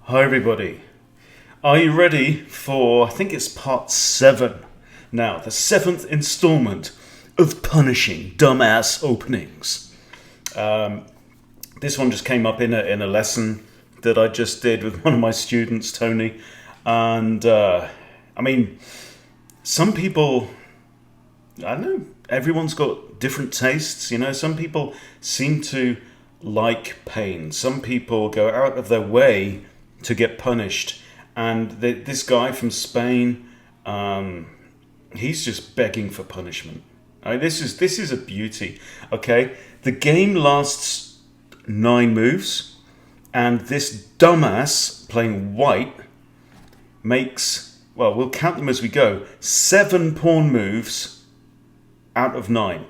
Hi everybody. Are you ready for, I think it's part 7 now, the 7th installment of punishing dumbass openings. This one just came up in a lesson that I just did with one of my students, Tony. And some people, I don't know, everyone's got different tastes, you know. Some people seem to like pain. Some people go out of their way to get punished. And this guy from Spain, he's just begging for punishment. I mean, this is a beauty. Okay, the game lasts 9 moves, and this dumbass playing white makes, well, we'll count them as we go, 7 pawn moves out of 9.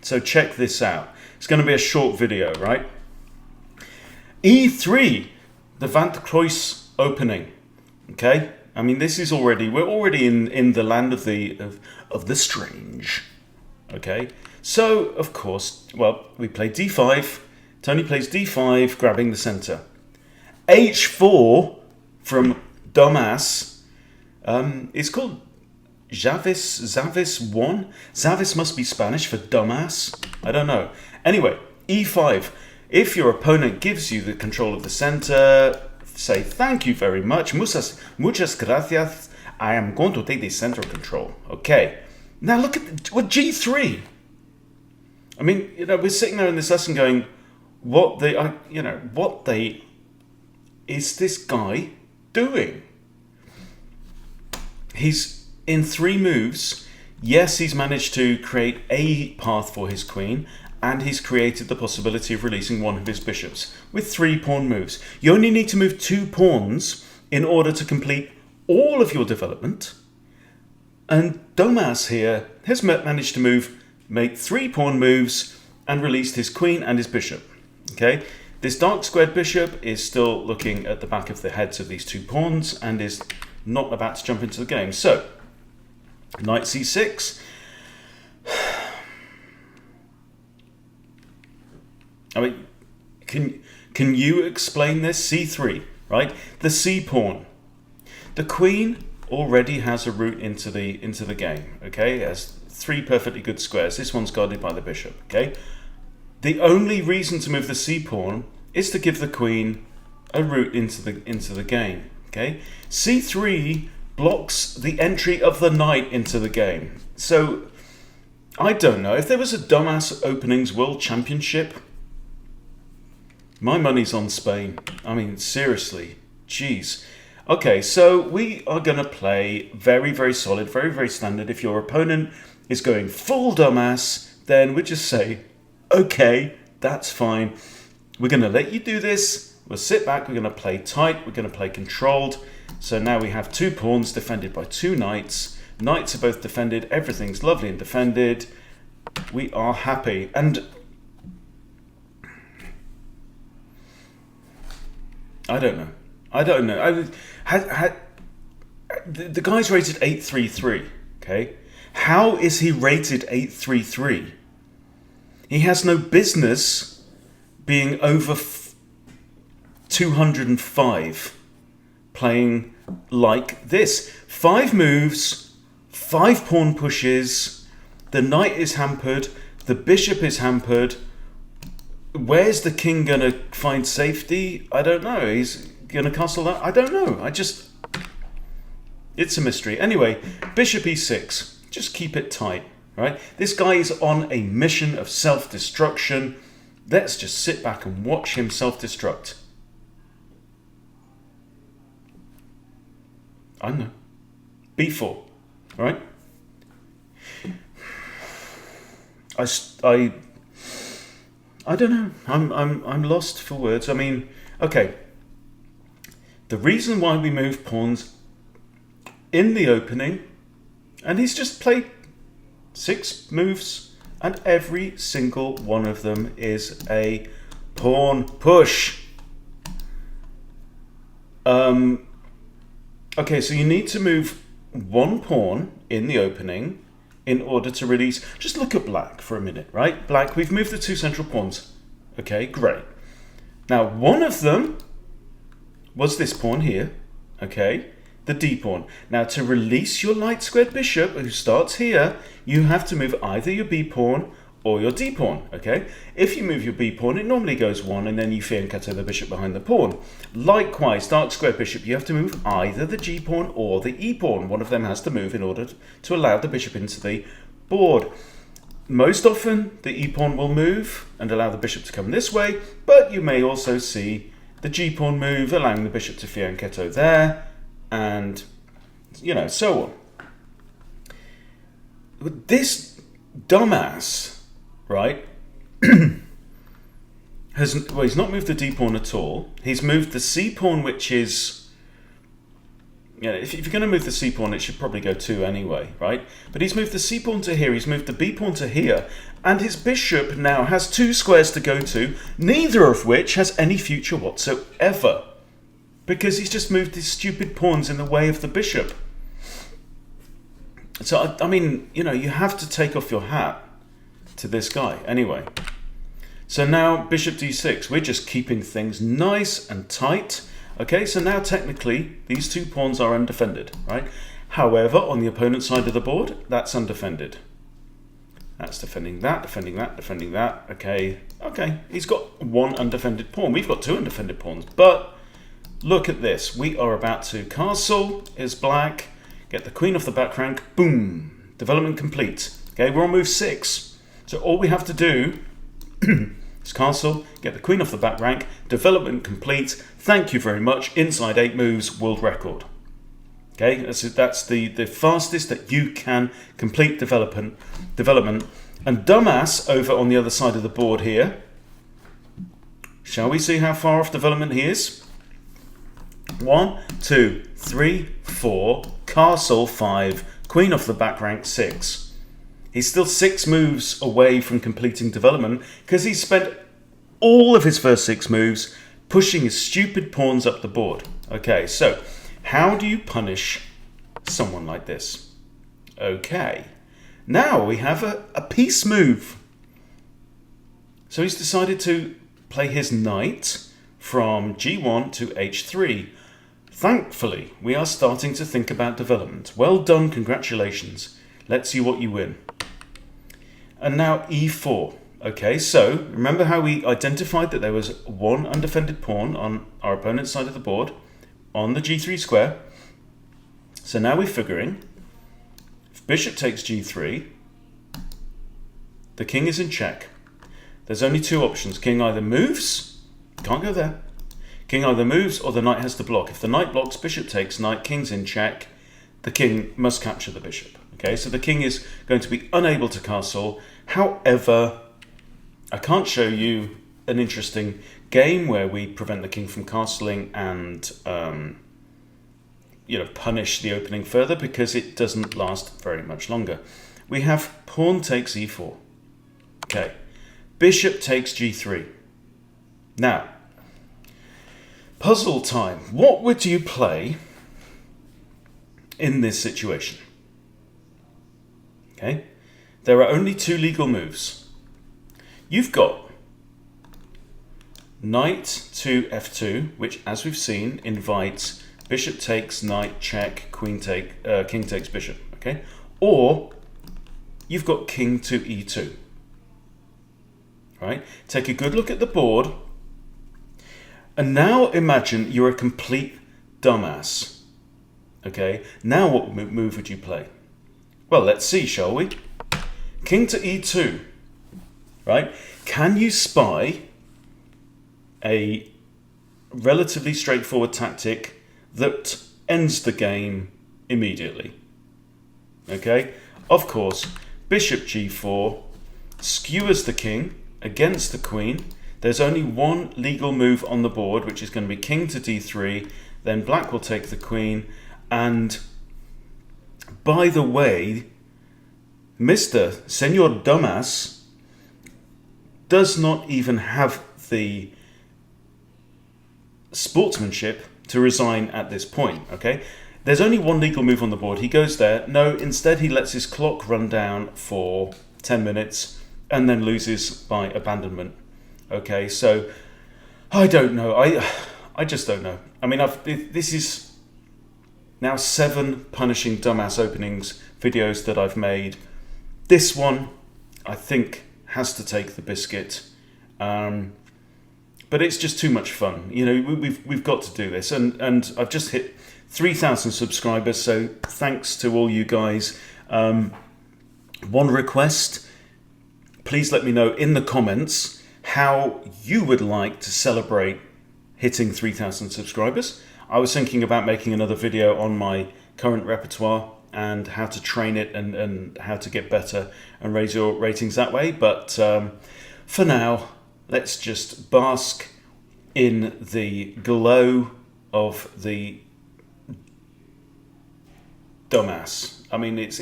So check this out. It's going to be a short video, right? E3, the Vantkreuz opening. Okay, I mean, we're already in the land of the strange. Okay, so of course, well, we play d5. Tony plays d5, grabbing the center. h4 from dumbass. It's called Zavis 1. Zavis must be Spanish for dumbass. I don't know. Anyway, e5. If your opponent gives you the control of the center, say thank you very much. Muchas gracias. I am going to take the center control. Okay. Now look at what g3. I mean, you know, we're sitting there in this lesson going, what is this guy doing? He's in 3 moves. Yes, he's managed to create a path for his queen, and he's created the possibility of releasing one of his bishops with 3 pawn moves. You only need to move 2 pawns in order to complete all of your development. And Domas here has managed to make 3 pawn moves and released his queen and his bishop. Okay, this dark squared bishop is still looking at the back of the heads of these 2 pawns and is not about to jump into the game. So, knight c6. I mean, can you explain this? c3, right? The c pawn. The queen already has a route into the game. Okay, it has 3 perfectly good squares. This one's guarded by the bishop. Okay, the only reason to move the c pawn is to give the queen a route into the game. Okay, c3 blocks the entry of the knight into the game. So I don't know if there was a dumbass openings world championship. My money's on Spain. I mean, seriously. Jeez. Okay, so we are going to play very, very solid, very, very standard. If your opponent is going full dumbass, then we just say, okay, that's fine. We're going to let you do this. We'll sit back. We're going to play tight. We're going to play controlled. So now we have 2 pawns defended by 2 knights. Knights are both defended. Everything's lovely and defended. We are happy. And I don't know. The guy's rated 833. Okay, how is he rated 833? He has no business being over 205 playing like this. 5 moves, 5 pawn pushes. The knight is hampered. The bishop is hampered. Where's the king going to find safety? I don't know. He's going to castle that? I don't know. It's a mystery. Anyway, bishop e6. Just keep it tight, right? This guy is on a mission of self-destruction. Let's just sit back and watch him self-destruct. I don't know. b4, right? I don't know. I'm lost for words. I mean, okay. The reason why we move pawns in the opening, and he's just played 6 moves, and every single one of them is a pawn push. Okay, so you need to move 1 pawn in the opening in order to release. Just look at black for a minute, right? Black, we've moved the 2 central pawns. Okay, great. Now, one of them was this pawn here, okay, the d pawn. Now to release your light squared bishop, who starts here, you have to move either your b pawn or your d pawn, okay? If you move your b pawn, it normally goes 1, and then you fianchetto the bishop behind the pawn. Likewise, dark square bishop, you have to move either the g pawn or the e pawn. One of them has to move in order to allow the bishop into the board. Most often, the e pawn will move and allow the bishop to come this way, but you may also see the g pawn move, allowing the bishop to fianchetto there, and, you know, so on. But this dumbass, right, he's not moved the d pawn at all. He's moved the c pawn, which is, you know, if you're going to move the c pawn, it should probably go 2 anyway, right? But he's moved the c pawn to here, he's moved the b pawn to here, and his bishop now has 2 squares to go to, neither of which has any future whatsoever, because he's just moved his stupid pawns in the way of the bishop. So, I mean, you know, you have to take off your hat to this guy. Anyway, so now bishop d6. We're just keeping things nice and tight. Okay, so now technically these 2 pawns are undefended, right? However, on the opponent's side of the board, that's undefended. That's defending that, defending that, defending that. Okay, he's got 1 undefended pawn. We've got 2 undefended pawns, but look at this. We are about to castle is black, get the queen off the back rank, boom, development complete. Okay, we're on move 6. So all we have to do is castle, get the queen off the back rank, development complete. Thank you very much. Inside 8 moves, world record. Okay, that's the fastest that you can complete development. And dumbass over on the other side of the board here. Shall we see how far off development he is? 1, 2, 3, 4, castle 5, queen off the back rank 6. He's still 6 moves away from completing development because he spent all of his first 6 moves pushing his stupid pawns up the board. Okay, so how do you punish someone like this? Okay, now we have a peace move. So he's decided to play his knight from g1 to h3. Thankfully, we are starting to think about development. Well done, congratulations. Let's see what you win. And now e4. Okay, so remember how we identified that there was 1 undefended pawn on our opponent's side of the board on the g3 square. So now we're figuring if bishop takes g3, the king is in check. There's only 2 options. King either moves, can't go there. King either moves or the knight has to block. If the knight blocks, bishop takes knight, king's in check. The king must capture the bishop. Okay, so the king is going to be unable to castle. However, I can't show you an interesting game where we prevent the king from castling and punish the opening further, because it doesn't last very much longer. We have pawn takes e4. Okay, bishop takes g3. Now, puzzle time. What would you play in this situation? Okay, there are only 2 legal moves. You've got knight to f2, which, as we've seen, invites bishop takes knight check, king takes bishop. Okay, or you've got king to e2. Right, take a good look at the board. And now imagine you're a complete dumbass. Okay, now what move would you play? Well, let's see, shall we? King to e2. Right? Can you spy a relatively straightforward tactic that ends the game immediately? Okay, of course, bishop g4 skewers the king against the queen. There's only 1 legal move on the board, which is going to be king to d3. Then black will take the queen. And by the way, Mr. Senor Dumbass does not even have the sportsmanship to resign at this point. Okay, there's only 1 legal move on the board. He goes there. No, instead he lets his clock run down for 10 minutes and then loses by abandonment. Okay, so I don't know. I just don't know. I mean, this is now 7 punishing dumbass openings videos that I've made. This one, I think, has to take the biscuit. But it's just too much fun. You know, we've got to do this, and I've just hit 3,000 subscribers. So thanks to all you guys. One request: please let me know in the comments how you would like to celebrate hitting 3,000 subscribers. I was thinking about making another video on my current repertoire and how to train it and how to get better and raise your ratings that way. But for now, let's just bask in the glow of the dumbass. I mean, it's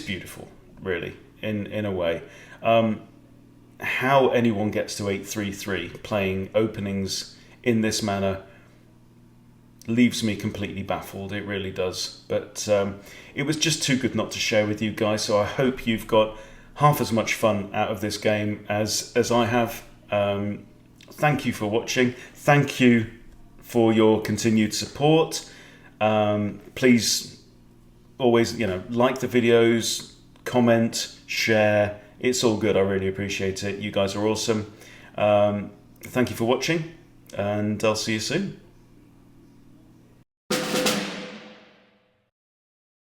beautiful, really, in a way. How anyone gets to 833 playing openings in this manner leaves me completely baffled. It really does. But it was just too good not to share with you guys. So I hope you've got half as much fun out of this game as I have. Thank you for watching. Thank you for your continued support. Please always, like the videos, comment, share. It's all good. I really appreciate it. You guys are awesome. Thank you for watching, and I'll see you soon.